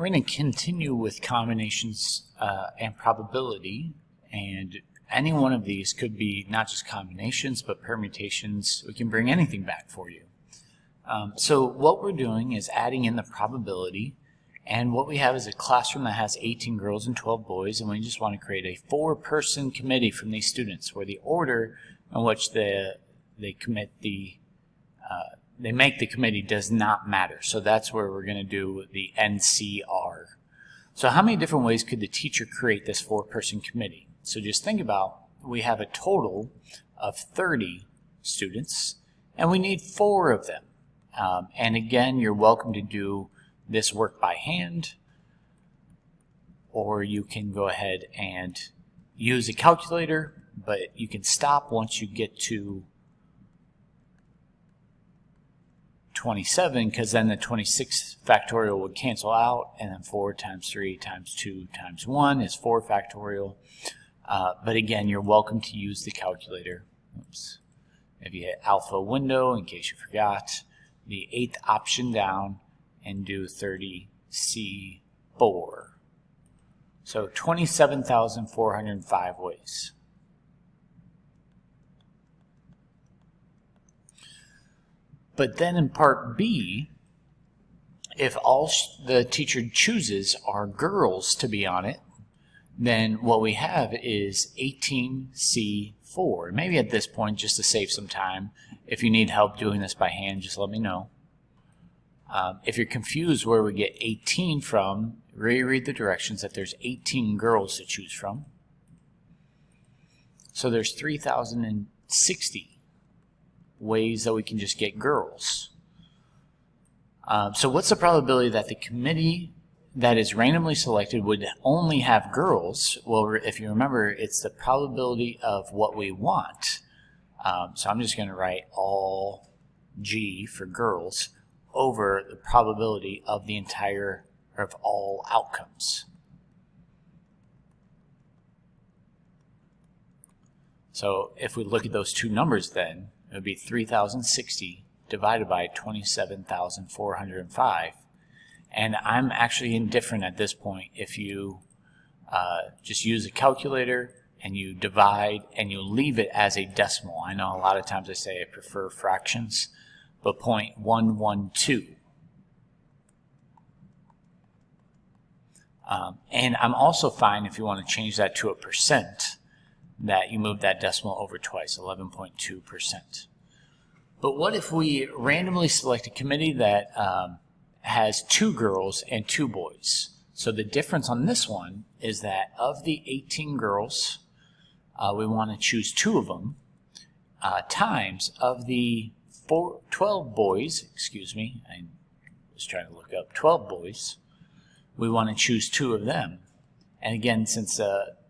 We're going to continue with combinations and probability, and any one of these could be not just combinations but permutations. We can bring anything back for you. So what we're doing is adding in the probability, and what we have is a classroom that has 18 girls and 12 boys, and we just want to create a 4-person committee from these students where the order in which they make the committee does not matter. So that's where we're going to do the NCR. So how many different ways could the teacher create this 4-person committee? So just think about, we have a total of 30 students and we need 4 of them. And again, you're welcome to do this work by hand, or you can go ahead and use a calculator, but you can stop once you get to 27, because then the 26 factorial would cancel out, and then 4 times 3 times 2 times 1 is 4 factorial. But again, you're welcome to use the calculator. Oops. If you hit alpha window, in case you forgot, the 8th option down, and do 30C4. So 27,405 ways. But then in part B, if all the teacher chooses are girls to be on it, then what we have is 18C4. Maybe at this point, just to save some time, if you need help doing this by hand, just let me know. If you're confused where we get 18 from, reread the directions that there's 18 girls to choose from. So there's 3,060 ways that we can just get girls. So what's the probability that the committee that is randomly selected would only have girls? Well, if you remember, it's the probability of what we want. So I'm just going to write all G for girls over the probability of the entire, of all outcomes. So if we look at those two numbers, then it would be 3,060 divided by 27,405. And I'm actually indifferent at this point if you just use a calculator and you divide and you leave it as a decimal. I know a lot of times I say I prefer fractions, but 0.112. And I'm also fine if you want to change that to a percent, that you move that decimal over twice, 11.2%. But what if we randomly select a committee that has 2 girls and 2 boys? So the difference on this one is that of the 18 girls, we want to choose 2 of them, times of the 12 boys, excuse me, I was trying to look up, 12 boys, we want to choose 2 of them. And again, since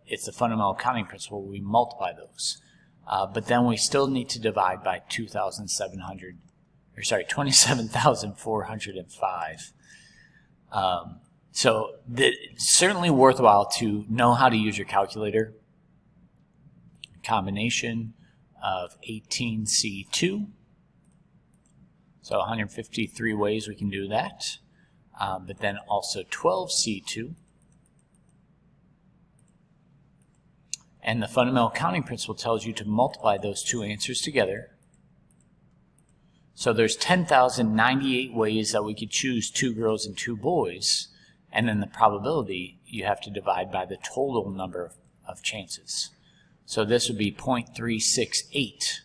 it's a fundamental counting principle, we multiply those. But then we still need to divide by 27,405. So it's certainly worthwhile to know how to use your calculator. Combination of 18C2. So 153 ways we can do that. But then also 12C2. And the fundamental counting principle tells you to multiply those 2 answers together. So there's 10,098 ways that we could choose 2 girls and 2 boys. And then the probability, you have to divide by the total number of chances. So this would be 0.368.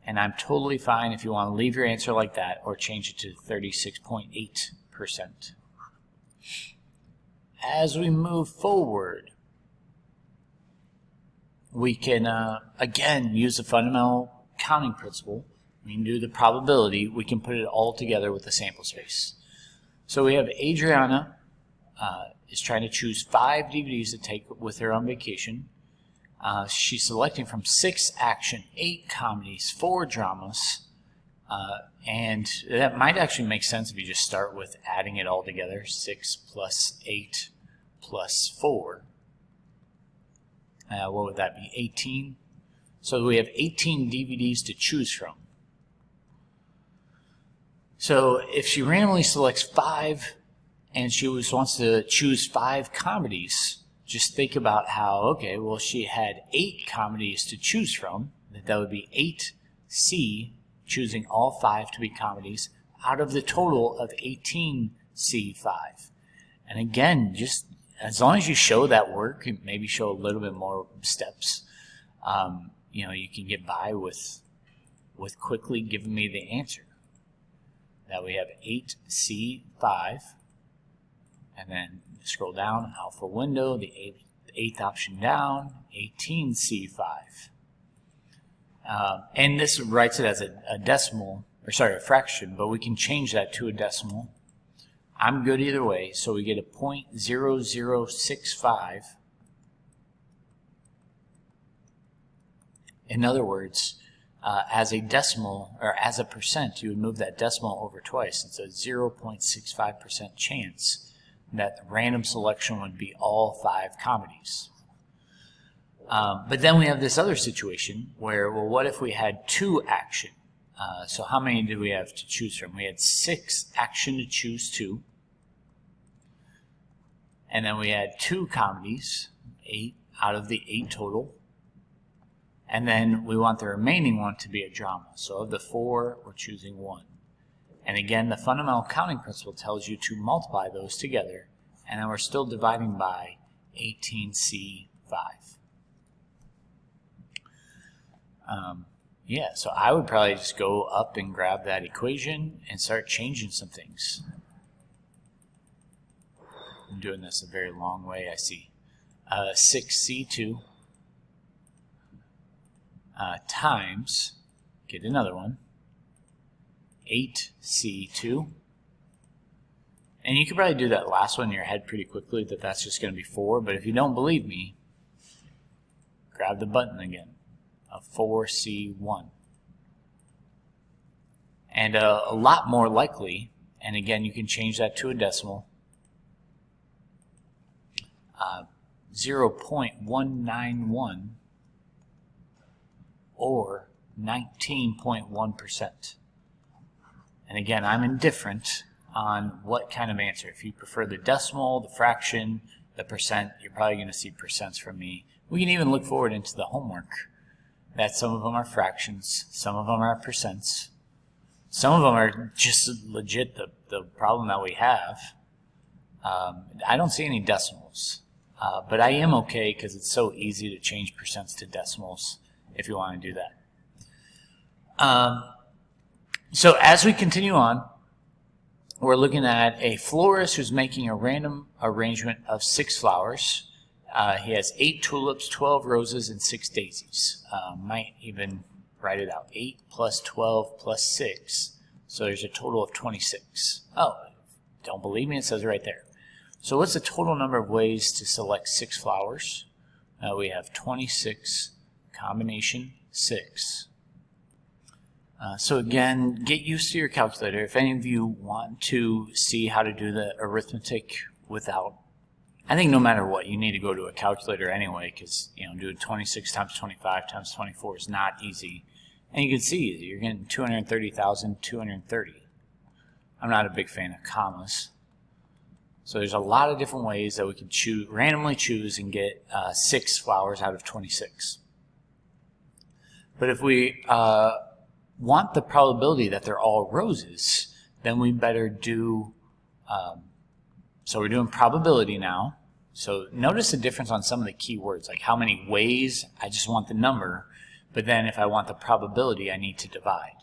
And I'm totally fine if you want to leave your answer like that or change it to 36.8%. As we move forward, we can, again, use the fundamental counting principle. We can do the probability. We can put it all together with the sample space. So we have Adriana is trying to choose 5 DVDs to take with her on vacation. She's selecting from 6 action, 8 comedies, 4 dramas, and that might actually make sense if you just start with adding it all together, 6 plus 8 plus 4. What would that be, 18? So we have 18 DVDs to choose from. So if she randomly selects 5 and she wants to choose 5 comedies, just think about how, okay, well, she had 8 comedies to choose from. That would be 8C, choosing all 5 to be comedies, out of the total of 18C5. And again, just as long as you show that work, and maybe show a little bit more steps, you can get by with quickly giving me the answer. That we have 8C5, and then scroll down, alpha window, the eighth option down, 18C5. And this writes it as a decimal, a fraction, but we can change that to a decimal. I'm good either way, so we get a 0.0065. In other words, as a decimal, or as a percent, you would move that decimal over twice. It's a 0.65% chance that random selection would be all 5 comedies. But then we have this other situation where, well, what if we had 2 action? So how many did we have to choose from? We had 6 action to choose 2. And then we had 2 comedies, 8 out of the 8 total. And then we want the remaining one to be a drama. So of the 4, we're choosing 1. And again, the fundamental counting principle tells you to multiply those together. And then we're still dividing by 18C5. So I would probably just go up and grab that equation and start changing some things. I'm doing this a very long way, I see. 6C2 times, get another one, 8C2. And you could probably do that last one in your head pretty quickly, that's just going to be 4. But if you don't believe me, grab the button again. 4C1. And a lot more likely, and again, you can change that to a decimal, 0.191 or 19.1%. And again, I'm indifferent on what kind of answer. If you prefer the decimal, the fraction, the percent, you're probably going to see percents from me. We can even look forward into the homework. That some of them are fractions, some of them are percents, some of them are just legit the problem that we have. I don't see any decimals, but I am okay because it's so easy to change percents to decimals if you want to do that. So as we continue on, we're looking at a florist who's making a random arrangement of 6 flowers. He has 8 tulips, 12 roses, and 6 daisies. Might even write it out. 8 plus 12 plus 6. So there's a total of 26. Oh, don't believe me? It says it right there. So what's the total number of ways to select 6 flowers? We have 26 combination 6. So again, get used to your calculator. If any of you want to see how to do the arithmetic without, I think no matter what, you need to go to a calculator anyway, because doing 26 times 25 times 24 is not easy. And you can see you're getting 230,230. I'm not a big fan of commas. So there's a lot of different ways that we can randomly choose and get 6 flowers out of 26. But if we want the probability that they're all roses, then we better do, so we're doing probability now. So notice the difference on some of the key words, like how many ways, I just want the number, but then if I want the probability, I need to divide.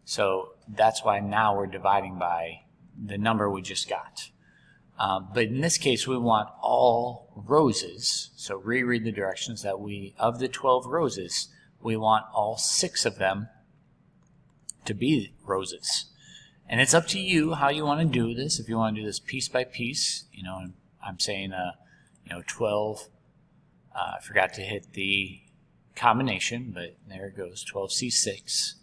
So that's why now we're dividing by the number we just got. But in this case, we want all roses. So reread the directions that of the 12 roses, we want all 6 of them to be roses. And it's up to you how you want to do this. If you want to do this piece by piece, I'm saying, 12. I forgot to hit the combination, but there it goes, 12C6.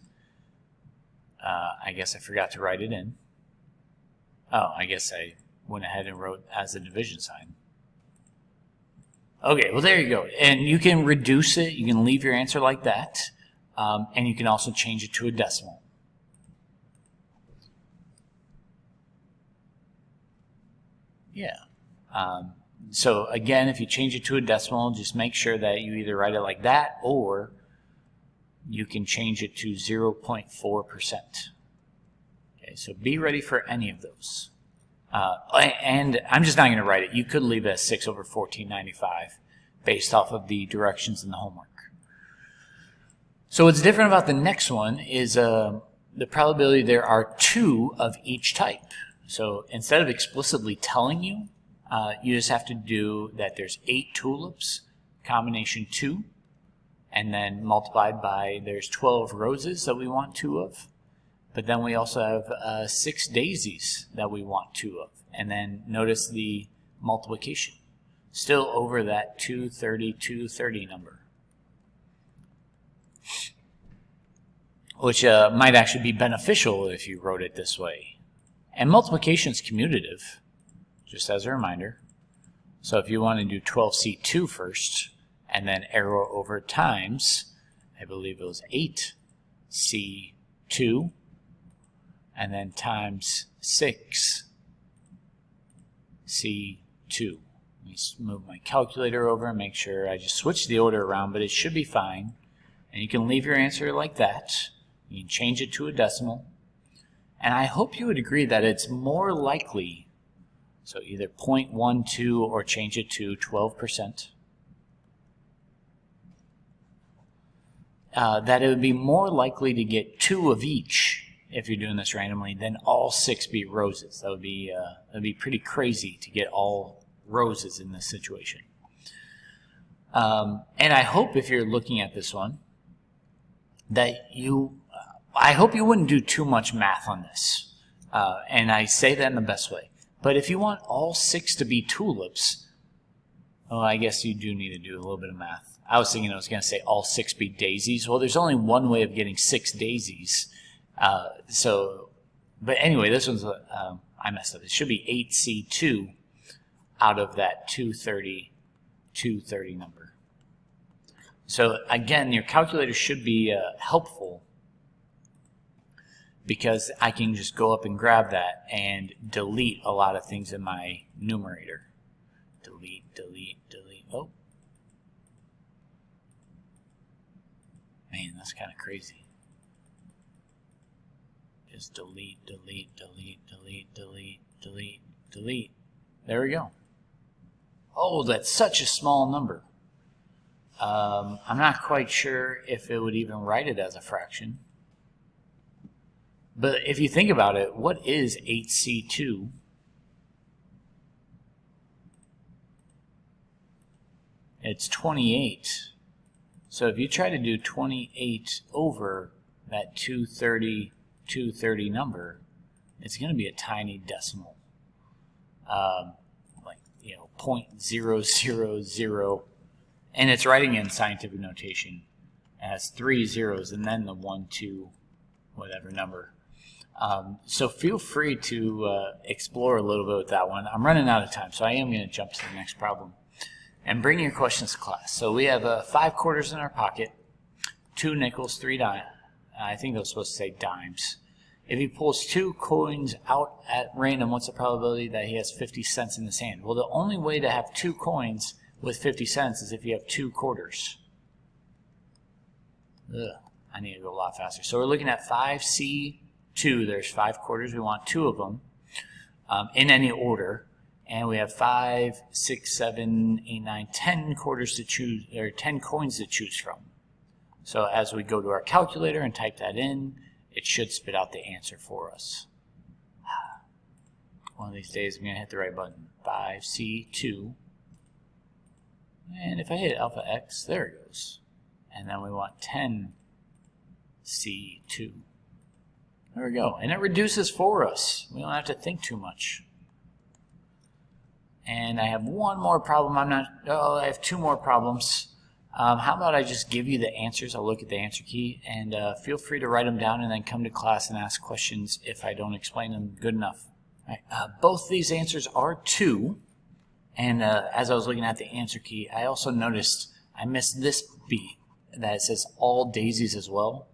I guess I forgot to write it in. Oh, I guess I went ahead and wrote as a division sign. Okay, well there you go. And you can reduce it. You can leave your answer like that. And you can also change it to a decimal. Yeah. So again, if you change it to a decimal, just make sure that you either write it like that or you can change it to 0.4%. Okay, so be ready for any of those. And I'm just not going to write it. You could leave it as 6 over 1495 based off of the directions in the homework. So what's different about the next one is the probability there are 2 of each type. So instead of explicitly telling you, you just have to do that there's 8 tulips, combination 2, and then multiplied by there's 12 roses that we want 2 of. But then we also have 6 daisies that we want 2 of. And then notice the multiplication. Still over that 230, 230 number. Which might actually be beneficial if you wrote it this way. And multiplication is commutative, just as a reminder. So if you want to do 12C2 first, and then arrow over times, I believe it was 8C2, and then times 6C2. Let me move my calculator over and make sure I just switch the order around, but it should be fine. And you can leave your answer like that. You can change it to a decimal. And I hope you would agree that it's more likely, so either 0.12 or change it to 12%, that it would be more likely to get 2 of each if you're doing this randomly than all 6 be roses. That would be pretty crazy to get all roses in this situation. And I hope if you're looking at this one that I hope you wouldn't do too much math on this. And I say that in the best way. But if you want all 6 to be tulips, well, I guess you do need to do a little bit of math. I was thinking I was going to say all 6 be daisies. Well, there's only one way of getting 6 daisies. But anyway, this one's, I messed up. It should be 8C2 out of that 230 number. So again, your calculator should be helpful because I can just go up and grab that and delete a lot of things in my numerator. Delete. Oh. Man, that's kind of crazy. Just delete. There we go. Oh, that's such a small number. I'm not quite sure if it would even write it as a fraction. But if you think about it, what is 8C2? It's 28. So if you try to do 28 over that 230 number, it's going to be a tiny decimal. Like, 0.000. And it's writing in scientific notation. It has 3 zeros and then the 1, 2, whatever number. So feel free to explore a little bit with that one. I'm running out of time, so I am going to jump to the next problem. And bring your questions to class. So we have 5 quarters in our pocket, 2 nickels, 3 dimes. I think those supposed to say dimes. If he pulls 2 coins out at random, what's the probability that he has 50 cents in his hand? Well, the only way to have 2 coins with 50 cents is if you have 2 quarters. I need to go a lot faster. So we're looking at 5C2. There's 5 quarters. We want 2 of them in any order. And we have 5, 6, 7, 8, 9, 10 quarters to choose, or 10 coins to choose from. So as we go to our calculator and type that in, it should spit out the answer for us. One of these days I'm going to hit the right button. 5C2. And if I hit alpha X, there it goes. And then we want 10C2. There we go. And it reduces for us. We don't have to think too much. And I have one more problem. I have 2 more problems. How about I just give you the answers? I'll look at the answer key, and feel free to write them down and then come to class and ask questions if I don't explain them good enough. Right. Both these answers are 2, and as I was looking at the answer key, I also noticed I missed this beat that it says all daisies as well.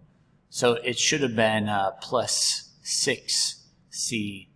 So it should have been plus 6C2.